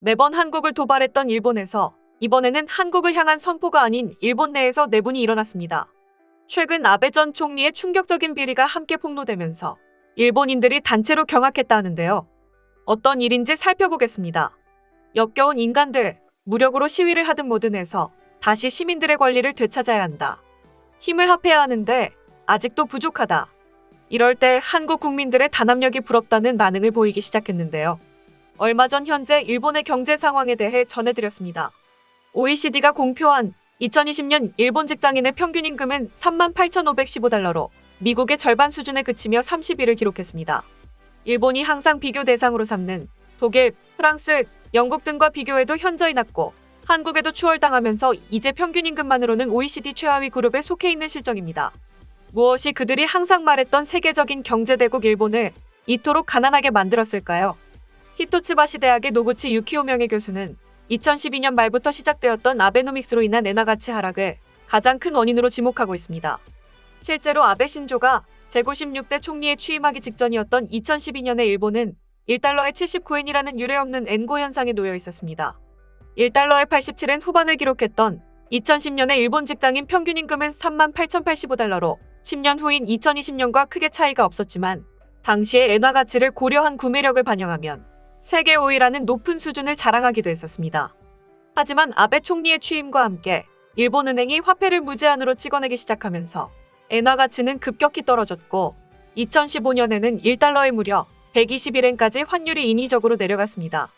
매번 한국을 도발했던 일본에서 이번에는 한국을 향한 선포가 아닌 일본 내에서 내분이 일어났습니다. 최근 아베 전 총리의 충격적인 비리가 함께 폭로되면서 일본인들이 단체로 경악했다 하는데요. 어떤 일인지 살펴보겠습니다. 역겨운 인간들, 무력으로 시위를 하든 뭐든 해서 다시 시민들의 권리를 되찾아야 한다. 힘을 합해야 하는데 아직도 부족하다. 이럴 때 한국 국민들의 단합력이 부럽다는 반응을 보이기 시작했는데요. 얼마 전 현재 일본의 경제 상황에 대해 전해드렸습니다. OECD가 공표한 2020년 일본 직장인의 평균 임금은 38,515달러로 미국의 절반 수준에 그치며 30위를 기록했습니다. 일본이 항상 비교 대상으로 삼는 독일, 프랑스, 영국 등과 비교해도 현저히 낮고 한국에도 추월당하면서 이제 평균 임금만으로는 OECD 최하위 그룹에 속해 있는 실정입니다. 무엇이 그들이 항상 말했던 세계적인 경제대국 일본을 이토록 가난하게 만들었을까요? 히토츠바시 대학의 노구치 유키오 명예 교수는 2012년 말부터 시작되었던 아베노믹스로 인한 엔화 가치 하락을 가장 큰 원인으로 지목하고 있습니다. 실제로 아베 신조가 제96대 총리에 취임하기 직전이었던 2012년에 일본은 1달러에 79엔이라는 유례없는 엔고 현상에 놓여 있었습니다. 1달러에 87엔 후반을 기록했던 2010년에 일본 직장인 평균 임금은 38,085달러로 10년 후인 2020년과 크게 차이가 없었지만 당시의 엔화 가치를 고려한 구매력을 반영하면 세계 5위라는 높은 수준을 자랑하기도 했었습니다. 하지만 아베 총리의 취임과 함께 일본은행이 화폐를 무제한으로 찍어내기 시작하면서 엔화 가치는 급격히 떨어졌고 2015년에는 1달러에 무려 121엔까지 환율이 인위적으로 내려갔습니다.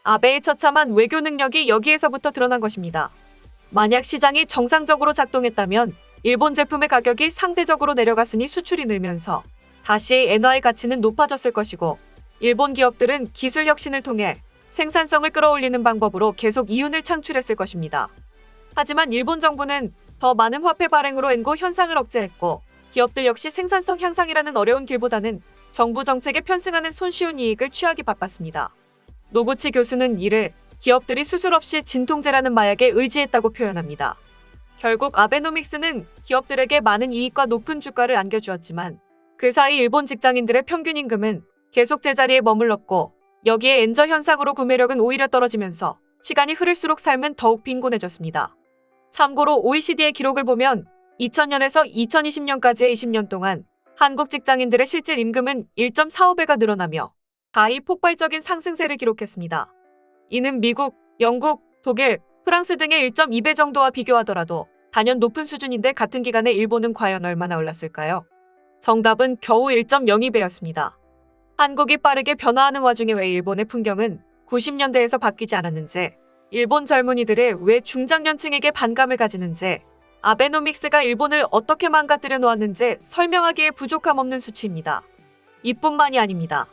아베의 처참한 외교 능력이 여기에서부터 드러난 것입니다. 만약 시장이 정상적으로 작동했다면 일본 제품의 가격이 상대적으로 내려갔으니 수출이 늘면서 다시 엔화의 가치는 높아졌을 것이고 일본 기업들은 기술 혁신을 통해 생산성을 끌어올리는 방법으로 계속 이윤을 창출했을 것입니다. 하지만 일본 정부는 더 많은 화폐 발행으로 엔고 현상을 억제했고 기업들 역시 생산성 향상이라는 어려운 길보다는 정부 정책에 편승하는 손쉬운 이익을 취하기 바빴습니다. 노구치 교수는 이를 기업들이 수술 없이 진통제라는 마약에 의지했다고 표현합니다. 결국 아베노믹스는 기업들에게 많은 이익과 높은 주가를 안겨주었지만 그 사이 일본 직장인들의 평균 임금은 계속 제자리에 머물렀고 여기에 엔저 현상으로 구매력은 오히려 떨어지면서 시간이 흐를수록 삶은 더욱 빈곤해졌습니다. 참고로 OECD의 기록을 보면 2000년에서 2020년까지의 20년 동안 한국 직장인들의 실질 임금은 1.45배가 늘어나며 가히 폭발적인 상승세를 기록했습니다. 이는 미국, 영국, 독일, 프랑스 등의 1.2배 정도와 비교하더라도 단연 높은 수준인데 같은 기간에 일본은 과연 얼마나 올랐을까요? 정답은 겨우 1.02배였습니다. 한국이 빠르게 변화하는 와중에 왜 일본의 풍경은 90년대에서 바뀌지 않았는지, 일본 젊은이들이 왜 중장년층에게 반감을 가지는지, 아베노믹스가 일본을 어떻게 망가뜨려 놓았는지 설명하기에 부족함 없는 수치입니다. 이뿐만이 아닙니다.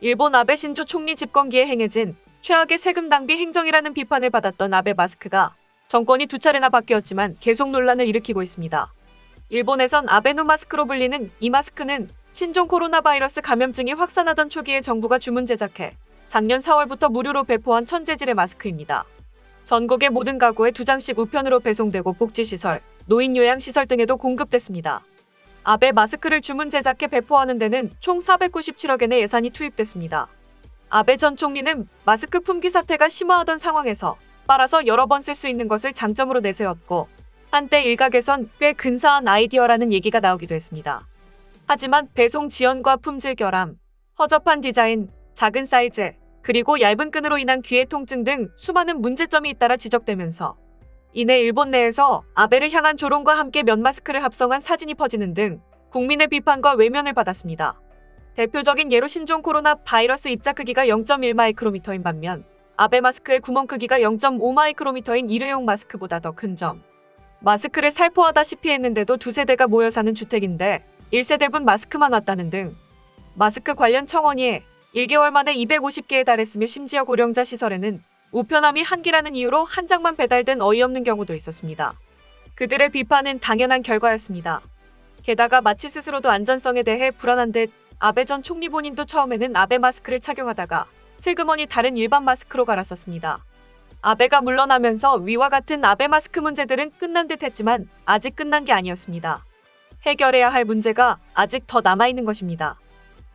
일본 아베 신조 총리 집권기에 행해진 최악의 세금 낭비 행정이라는 비판을 받았던 아베 마스크가 정권이 두 차례나 바뀌었지만 계속 논란을 일으키고 있습니다. 일본에선 아베노 마스크로 불리는 이 마스크는 신종 코로나 바이러스 감염증이 확산하던 초기에 정부가 주문 제작해 작년 4월부터 무료로 배포한 천재질의 마스크입니다. 전국의 모든 가구에 2장씩 우편으로 배송되고 복지시설, 노인요양시설 등에도 공급됐습니다. 아베 마스크를 주문 제작해 배포하는 데는 총 497억엔의 예산이 투입됐습니다. 아베 전 총리는 마스크 품귀 사태가 심화하던 상황에서 빨아서 여러 번 쓸 수 있는 것을 장점으로 내세웠고 한때 일각에선 꽤 근사한 아이디어라는 얘기가 나오기도 했습니다. 하지만 배송 지연과 품질 결함, 허접한 디자인, 작은 사이즈, 그리고 얇은 끈으로 인한 귀의 통증 등 수많은 문제점이 잇따라 지적되면서 이내 일본 내에서 아베를 향한 조롱과 함께 면 마스크를 합성한 사진이 퍼지는 등 국민의 비판과 외면을 받았습니다. 대표적인 예로 신종 코로나 바이러스 입자 크기가 0.1 마이크로미터인 반면 아베 마스크의 구멍 크기가 0.5 마이크로미터인 일회용 마스크보다 더 큰 점. 마스크를 살포하다시피 했는데도 두세 대가 모여 사는 주택인데 1세대분 마스크만 왔다는 등 마스크 관련 청원이 1개월 만에 250개에 달했으며 심지어 고령자 시설에는 우편함이 한기라는 이유로 한 장만 배달된 어이없는 경우도 있었습니다. 그들의 비판은 당연한 결과였습니다. 게다가 마치 스스로도 안전성에 대해 불안한 듯 아베 전 총리 본인도 처음에는 아베 마스크를 착용하다가 슬그머니 다른 일반 마스크로 갈았었습니다. 아베가 물러나면서 위와 같은 아베 마스크 문제들은 끝난 듯 했지만 아직 끝난 게 아니었습니다. 해결해야 할 문제가 아직 더 남아있는 것입니다.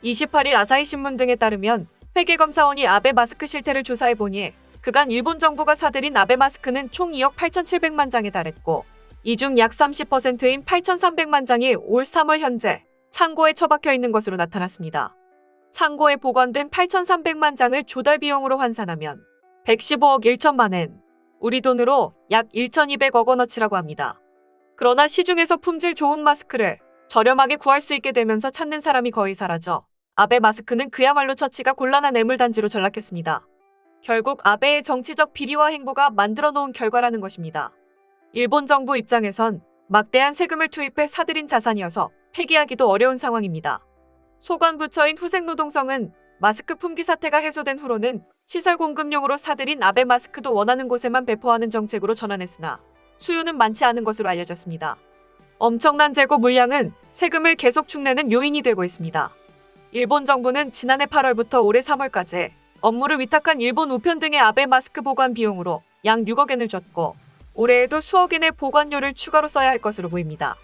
28일 아사히 신문 등에 따르면 회계검사원이 아베 마스크 실태를 조사해보니 그간 일본 정부가 사들인 아베 마스크는 총 2억 8,700만 장에 달했고 이 중 약 30%인 8,300만 장이 올 3월 현재 창고에 처박혀 있는 것으로 나타났습니다. 창고에 보관된 8,300만 장을 조달 비용으로 환산하면 115억 1천만 엔, 우리 돈으로 약 1,200억 원어치라고 합니다. 그러나 시중에서 품질 좋은 마스크를 저렴하게 구할 수 있게 되면서 찾는 사람이 거의 사라져 아베 마스크는 그야말로 처치가 곤란한 애물단지로 전락했습니다. 결국 아베의 정치적 비리와 행보가 만들어 놓은 결과라는 것입니다. 일본 정부 입장에선 막대한 세금을 투입해 사들인 자산이어서 폐기하기도 어려운 상황입니다. 소관부처인 후생노동성은 마스크 품귀 사태가 해소된 후로는 시설 공급용으로 사들인 아베 마스크도 원하는 곳에만 배포하는 정책으로 전환했으나 수요는 많지 않은 것으로 알려졌습니다. 엄청난 재고 물량은 세금을 계속 축내는 요인이 되고 있습니다. 일본 정부는 지난해 8월부터 올해 3월까지 업무를 위탁한 일본 우편 등의 아베 마스크 보관 비용으로 약 6억 엔을 줬고 올해에도 수억 엔의 보관료를 추가로 써야 할 것으로 보입니다.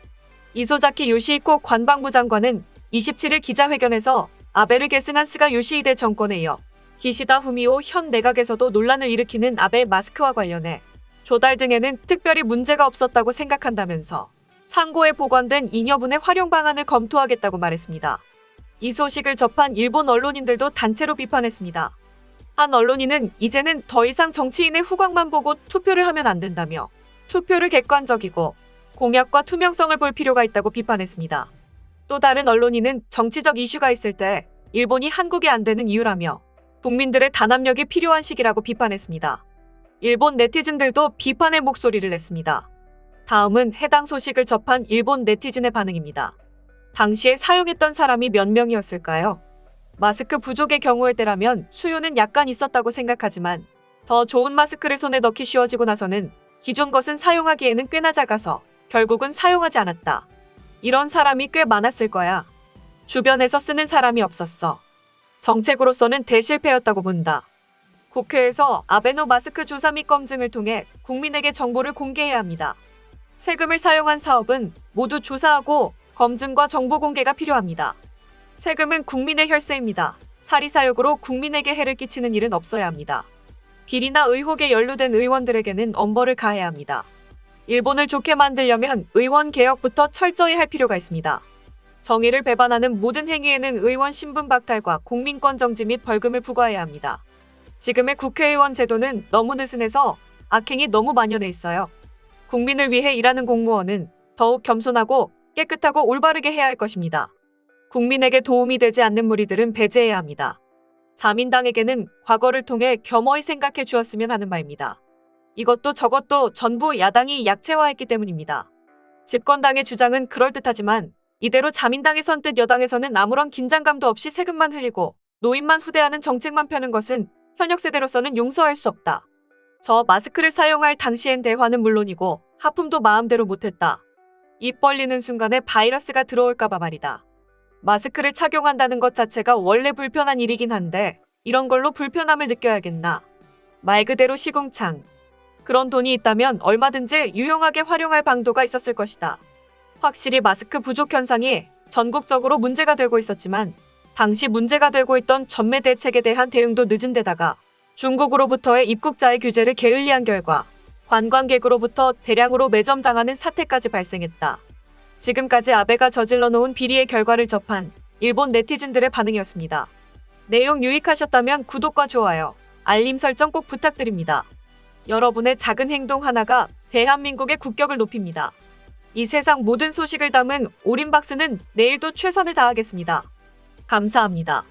이소자키 요시히코 관방부 장관은 27일 기자회견에서 아베를 계승한 스가 요시히데 정권에 이어 기시다 후미오 현 내각에서도 논란을 일으키는 아베 마스크와 관련해 조달 등에는 특별히 문제가 없었다고 생각한다면서 창고에 보관된 잉여분의 활용 방안을 검토하겠다고 말했습니다. 이 소식을 접한 일본 언론인들도 단체로 비판했습니다. 한 언론인은 이제는 더 이상 정치인의 후광만 보고 투표를 하면 안 된다며 투표를 객관적이고 공약과 투명성을 볼 필요가 있다고 비판했습니다. 또 다른 언론인은 정치적 이슈가 있을 때 일본이 한국이 안 되는 이유라며 국민들의 단합력이 필요한 시기라고 비판했습니다. 일본 네티즌들도 비판의 목소리를 냈습니다. 다음은 해당 소식을 접한 일본 네티즌의 반응입니다. 당시에 사용했던 사람이 몇 명이었을까요? 마스크 부족의 경우에 때라면 수요는 약간 있었다고 생각하지만 더 좋은 마스크를 손에 넣기 쉬워지고 나서는 기존 것은 사용하기에는 꽤나 작아서 결국은 사용하지 않았다. 이런 사람이 꽤 많았을 거야. 주변에서 쓰는 사람이 없었어. 정책으로서는 대실패였다고 본다. 국회에서 아베노 마스크 조사 및 검증을 통해 국민에게 정보를 공개해야 합니다. 세금을 사용한 사업은 모두 조사하고 검증과 정보 공개가 필요합니다. 세금은 국민의 혈세입니다. 사리사욕으로 국민에게 해를 끼치는 일은 없어야 합니다. 비리나 의혹에 연루된 의원들에게는 엄벌을 가해야 합니다. 일본을 좋게 만들려면 의원 개혁부터 철저히 할 필요가 있습니다. 정의를 배반하는 모든 행위에는 의원 신분 박탈과 공민권 정지 및 벌금을 부과해야 합니다. 지금의 국회의원 제도는 너무 느슨해서 악행이 너무 만연해 있어요. 국민을 위해 일하는 공무원은 더욱 겸손하고 깨끗하고 올바르게 해야 할 것입니다. 국민에게 도움이 되지 않는 무리들은 배제해야 합니다. 자민당에게는 과거를 통해 겸허히 생각해 주었으면 하는 바입니다. 이것도 저것도 전부 야당이 약체화했기 때문입니다. 집권당의 주장은 그럴듯하지만 이대로 자민당이 선뜻 여당에서는 아무런 긴장감도 없이 세금만 흘리고 노인만 후대하는 정책만 펴는 것은 현역 세대로서는 용서할 수 없다. 저 마스크를 사용할 당시엔 대화는 물론이고 하품도 마음대로 못했다. 입 벌리는 순간에 바이러스가 들어올까봐 말이다. 마스크를 착용한다는 것 자체가 원래 불편한 일이긴 한데 이런 걸로 불편함을 느껴야겠나. 말 그대로 시궁창. 그런 돈이 있다면 얼마든지 유용하게 활용할 방도가 있었을 것이다. 확실히 마스크 부족 현상이 전국적으로 문제가 되고 있었지만 당시 문제가 되고 있던 전매 대책에 대한 대응도 늦은 데다가 중국으로부터의 입국자의 규제를 게을리한 결과 관광객으로부터 대량으로 매점당하는 사태까지 발생했다. 지금까지 아베가 저질러 놓은 비리의 결과를 접한 일본 네티즌들의 반응이었습니다. 내용 유익하셨다면 구독과 좋아요, 알림 설정 꼭 부탁드립니다. 여러분의 작은 행동 하나가 대한민국의 국격을 높입니다. 이 세상 모든 소식을 담은 오린박스는 내일도 최선을 다하겠습니다. 감사합니다.